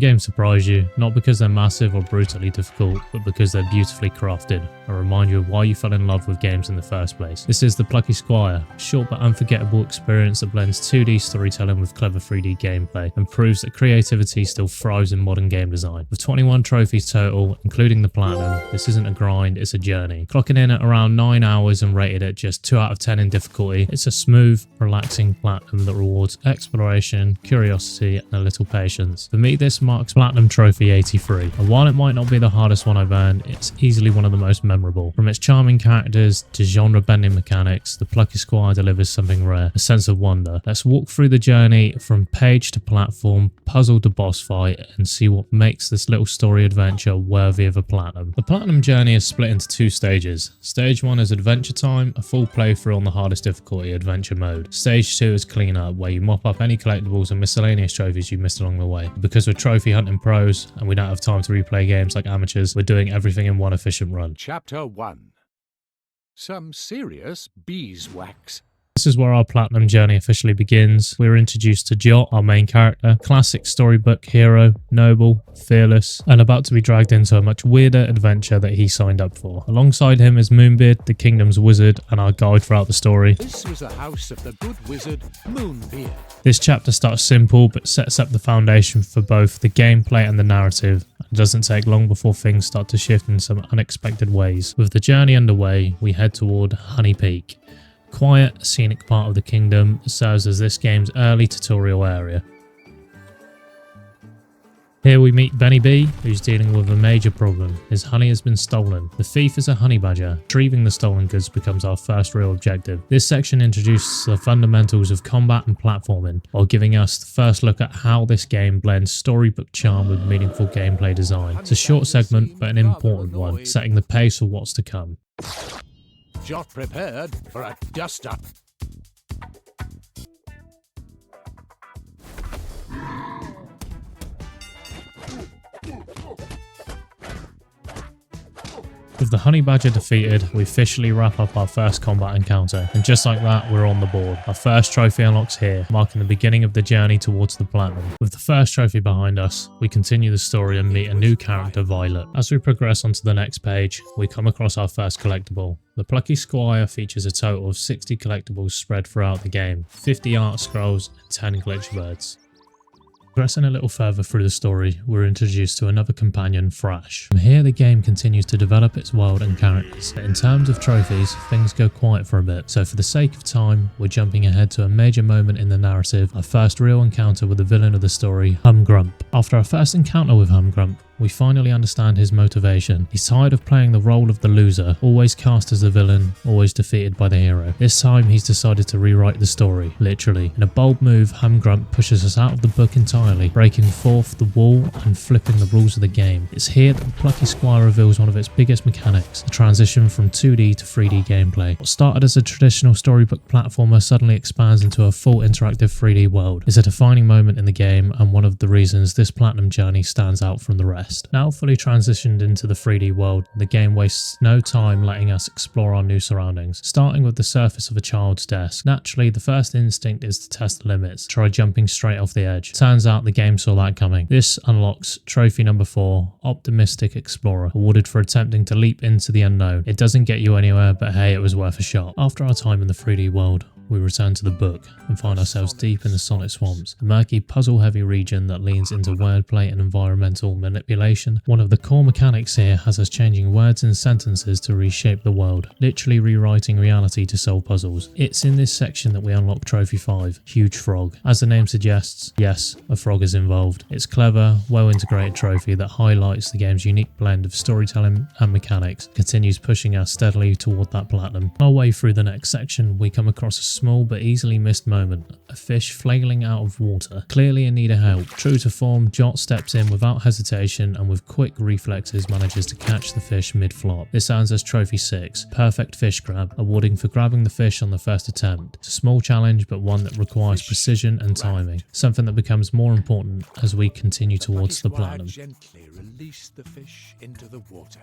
games surprise you, not because they're massive or brutally difficult, but because they're beautifully crafted, and remind you of why you fell in love with games in the first place. This is the Plucky Squire, a short but unforgettable experience that blends 2D storytelling with clever 3D gameplay, and proves that creativity still thrives in modern game design. With 21 trophies total, including the platinum, this isn't a grind, it's a journey. Clocking in at around 9 hours and rated at just 2 out of 10 in difficulty, it's a smooth, relaxing platinum that rewards exploration, curiosity, and a little patience. For me, this marks Platinum Trophy 83, and while it might not be the hardest one I've earned, it's easily one of the most memorable. From its charming characters to genre-bending mechanics, the Plucky Squire delivers something rare, a sense of wonder. Let's walk through the journey from page to platform, puzzle to boss fight, and see what makes this little story adventure worthy of a platinum. The platinum journey is split into 2 stages. Stage 1 is adventure time, a full playthrough on the hardest difficulty, adventure mode. Stage 2 is cleanup, where you mop up any collectibles and miscellaneous trophies you missed along the way. Because we're trophy hunting pros and we don't have time to replay games like amateurs, we're doing everything in one efficient run. Chapter 1. Some serious beeswax. This is where our platinum journey officially begins. We're introduced to Jot, our main character, classic storybook hero, noble, fearless, and about to be dragged into a much weirder adventure that he signed up for. Alongside him is Moonbeard, the kingdom's wizard, and our guide throughout the story. This was the house of the good wizard Moonbeard. This chapter starts simple but sets up the foundation for both the gameplay and the narrative. It doesn't take long before things start to shift in some unexpected ways. With the journey underway, we head toward Honey Peak. Quiet, scenic part of the kingdom serves as this game's early tutorial area. Here we meet Benny B, who's dealing with a major problem. His honey has been stolen. The thief is a honey badger. Retrieving the stolen goods becomes our first real objective. This section introduces the fundamentals of combat and platforming, while giving us the first look at how this game blends storybook charm with meaningful gameplay design. It's a short segment, but an important one, setting the pace for what's to come. Jot prepared for a dust-up. With the honey badger defeated, we officially wrap up our first combat encounter, and just like that, we're on the board. Our first trophy unlocks here, marking the beginning of the journey towards the platinum. With the first trophy behind us, we continue the story and meet a new character, Violet. As we progress onto the next page, we come across our first collectible. The Plucky Squire features a total of 60 collectibles spread throughout the game, 50 art scrolls, and 10 glitch birds. Progressing a little further through the story, we're introduced to another companion, Thrash. From here, the game continues to develop its world and characters. But in terms of trophies, things go quiet for a bit, so for the sake of time, we're jumping ahead to a major moment in the narrative, our first real encounter with the villain of the story, Humgrump. After our first encounter with Humgrump, we finally understand his motivation. He's tired of playing the role of the loser, always cast as the villain, always defeated by the hero. This time he's decided to rewrite the story, literally. In a bold move, Humgrump pushes us out of the book entirely, breaking forth the wall and flipping the rules of the game. It's here that the Plucky Squire reveals one of its biggest mechanics, the transition from 2D to 3D gameplay. What started as a traditional storybook platformer suddenly expands into a full interactive 3D world. It's a defining moment in the game and one of the reasons this platinum journey stands out from the rest. Now fully transitioned into the 3D world, the game wastes no time letting us explore our new surroundings. Starting with the surface of a child's desk, naturally the first instinct is to test the limits, try jumping straight off the edge. Turns out the game saw that coming. This unlocks trophy number 4, Optimistic Explorer, awarded for attempting to leap into the unknown. It doesn't get you anywhere, but hey, it was worth a shot. After our time in the 3D world, we return to the book and find ourselves deep in the Sonic Swamps, a murky puzzle-heavy region that leans into wordplay and environmental manipulation. One of the core mechanics here has us changing words and sentences to reshape the world, literally rewriting reality to solve puzzles. It's in this section that we unlock Trophy 5, Huge Frog. As the name suggests, yes, a frog is involved. It's clever, well-integrated trophy that highlights the game's unique blend of storytelling and mechanics, continues pushing us steadily toward that platinum. On our way through the next section, we come across a small but easily missed moment, a fish flailing out of water, clearly in need of help. True to form, Jot steps in without hesitation and with quick reflexes manages to catch the fish mid-flop. This earns us Trophy 6, Perfect Fish Grab, awarding for grabbing the fish on the first attempt. It's a small challenge but one that requires precision and timing, something that becomes more important as we continue towards the platinum. Gently released the fish into the water.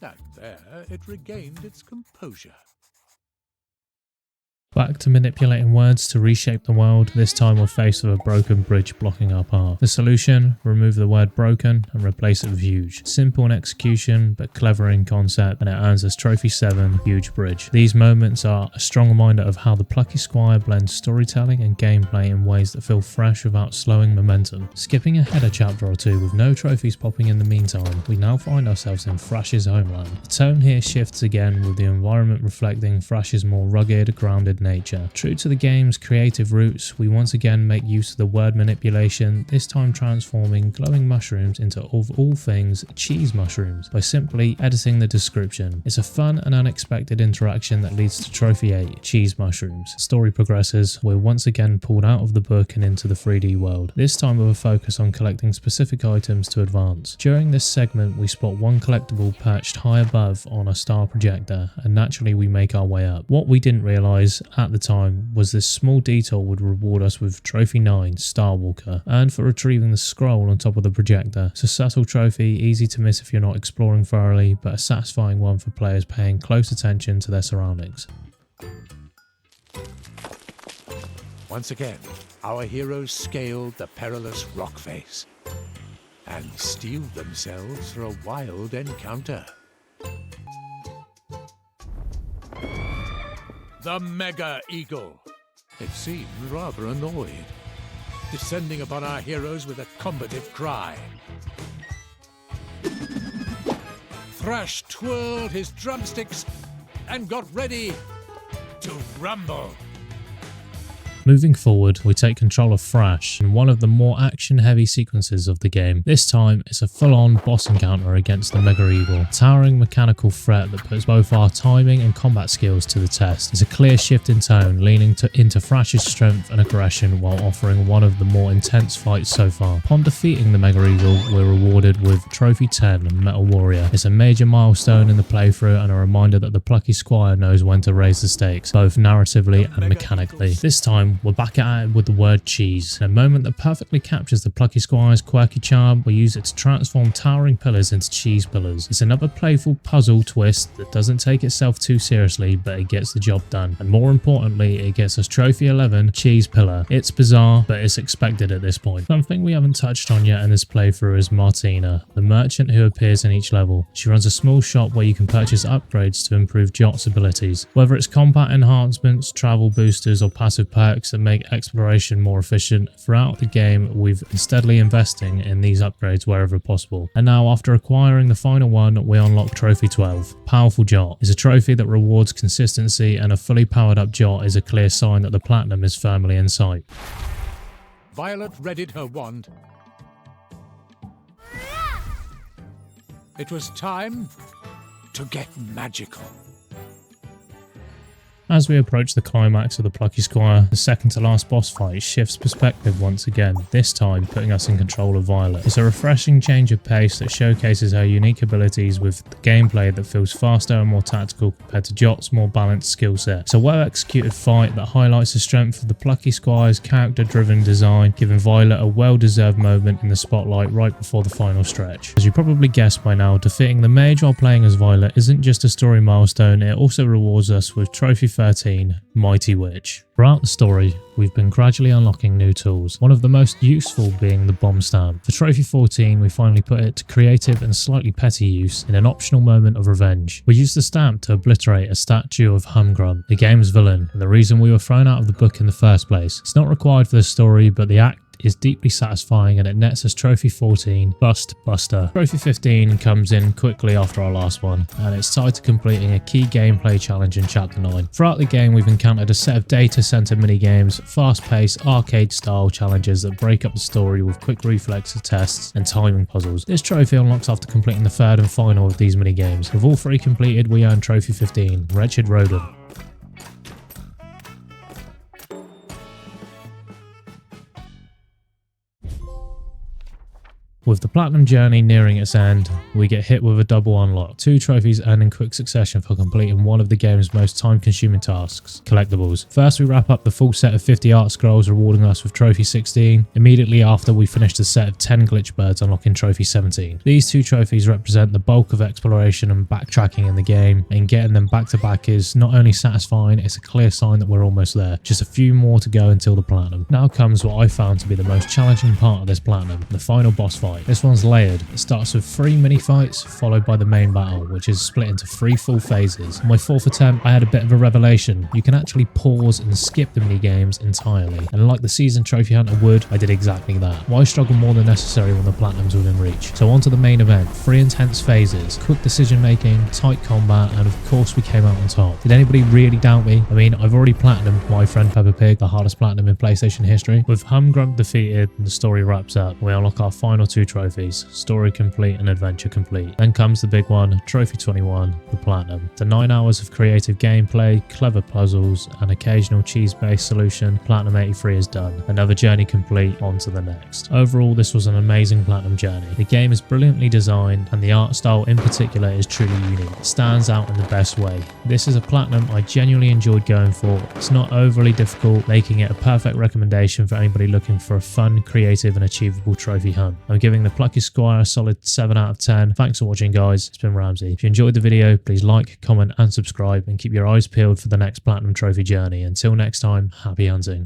And there it regained its composure. Back to manipulating words to reshape the world. This time we're faced with a broken bridge blocking our path. The solution? Remove the word broken and replace it with huge. Simple in execution but clever in concept, and it earns us trophy 7, huge bridge. These moments are a strong reminder of how the Plucky Squire blends storytelling and gameplay in ways that feel fresh without slowing momentum. Skipping ahead a chapter or two with no trophies popping in the meantime, we now find ourselves in Thrash's homeland. The tone here shifts again, with the environment reflecting Thrash's more rugged, grounded nature. True to the game's creative roots, we once again make use of the word manipulation, this time transforming glowing mushrooms into, of all things, cheese mushrooms by simply editing the description. It's a fun and unexpected interaction that leads to trophy 8, cheese mushrooms. Story progresses, we're once again pulled out of the book and into the 3D world, this time with a focus on collecting specific items to advance. During this segment we spot one collectible perched high above on a star projector, and naturally we make our way up. What we didn't realise at the time was this small detail would reward us with trophy 9, Star Walker, earned for retrieving the scroll on top of the projector. It's a subtle trophy, easy to miss if you're not exploring thoroughly, but a satisfying one for players paying close attention to their surroundings. Once again, our heroes scaled the perilous rock face and steeled themselves for a wild encounter. The Mega Eagle. It seemed rather annoyed, descending upon our heroes with a combative cry. Thrash twirled his drumsticks and got ready to rumble. Moving forward, we take control of Thrash in one of the more action-heavy sequences of the game. This time, it's a full-on boss encounter against the Mega Eagle, a towering mechanical threat that puts both our timing and combat skills to the test. It's a clear shift in tone, leaning into Thrash's strength and aggression while offering one of the more intense fights so far. Upon defeating the Mega Eagle, we're rewarded with Trophy 10, Metal Warrior. It's a major milestone in the playthrough and a reminder that the Plucky Squire knows when to raise the stakes, both narratively and mechanically. This time, we're back at it with the word cheese, a moment that perfectly captures the Plucky Squire's quirky charm. We use it to transform towering pillars into cheese pillars. It's another playful puzzle twist that doesn't take itself too seriously, but it gets the job done. And more importantly, it gets us trophy 11, cheese pillar. It's bizarre, but it's expected at this point. Something we haven't touched on yet in this playthrough is Martina, the merchant who appears in each level. She runs a small shop where you can purchase upgrades to improve Jot's abilities. Whether it's combat enhancements, travel boosters, or passive perks that make exploration more efficient, throughout the game we've been steadily investing in these upgrades wherever possible. And now, after acquiring the final one, we unlock trophy 12, Powerful Jot. It's a trophy that rewards consistency, and a fully powered up Jot is a clear sign that the platinum is firmly in sight. Violet readied her wand. It was time to get magical. As we approach the climax of the Plucky Squire, the second to last boss fight shifts perspective once again, this time putting us in control of Violet. It's a refreshing change of pace that showcases her unique abilities with the gameplay that feels faster and more tactical compared to Jot's more balanced skill set. It's a well executed fight that highlights the strength of the Plucky Squire's character driven design, giving Violet a well deserved moment in the spotlight right before the final stretch. As you probably guessed by now, defeating the mage while playing as Violet isn't just a story milestone, it also rewards us with trophy 13, Mighty Witch. Throughout the story, we've been gradually unlocking new tools, one of the most useful being the bomb stamp. For trophy 14, we finally put it to creative and slightly petty use in an optional moment of revenge. We used the stamp to obliterate a statue of Humgrum, the game's villain, and the reason we were thrown out of the book in the first place. It's not required for the story, but the act is deeply satisfying, and it nets us trophy 14, Bust Buster. Trophy 15 comes in quickly after our last one, and it's tied to completing a key gameplay challenge in chapter 9. Throughout the game we've encountered a set of data center minigames, fast-paced arcade style challenges that break up the story with quick reflex tests and timing puzzles. This trophy unlocks after completing the third and final of these minigames. With all three completed, we earn trophy 15, Wretched Rodent. With the Platinum journey nearing its end, we get hit with a double unlock. 2 trophies earned in quick succession for completing one of the game's most time-consuming tasks, collectibles. First, we wrap up the full set of 50 art scrolls, rewarding us with Trophy 16. Immediately after, we finish the set of 10 glitch birds, unlocking Trophy 17. These 2 trophies represent the bulk of exploration and backtracking in the game, and getting them back to back is not only satisfying, it's a clear sign that we're almost there. Just a few more to go until the Platinum. Now comes what I found to be the most challenging part of this Platinum, the final boss fight. This one's layered. It starts with 3 mini fights, followed by the main battle, which is split into 3 full phases. On my 4th attempt, I had a bit of a revelation. You can actually pause and skip the mini games entirely, and like the seasoned trophy hunter would, I did exactly that. Why struggle more than necessary when the Platinum's within reach? So on to the main event. 3 intense phases, quick decision making, tight combat, and of course we came out on top. Did anybody really doubt me? I mean, I've already platinumed my friend Peppa Pig, the hardest platinum in PlayStation history. With Humgrump defeated and the story wraps up, we unlock our final 2 trophies, story complete and adventure complete. Then comes the big one, Trophy 21, the Platinum. The 9 hours of creative gameplay, clever puzzles, and occasional cheese-based solution, Platinum 83 is done. Another journey complete, on to the next. Overall, this was an amazing Platinum journey. The game is brilliantly designed, and the art style in particular is truly unique. It stands out in the best way. This is a Platinum I genuinely enjoyed going for. It's not overly difficult, making it a perfect recommendation for anybody looking for a fun, creative, and achievable trophy hunt. I'm giving the Plucky Squire a solid 7 out of 10. Thanks for watching, guys. It's been Ramsey. If you enjoyed the video, please like, comment, and subscribe, and keep your eyes peeled for the next Platinum trophy journey. Until next time, happy hunting.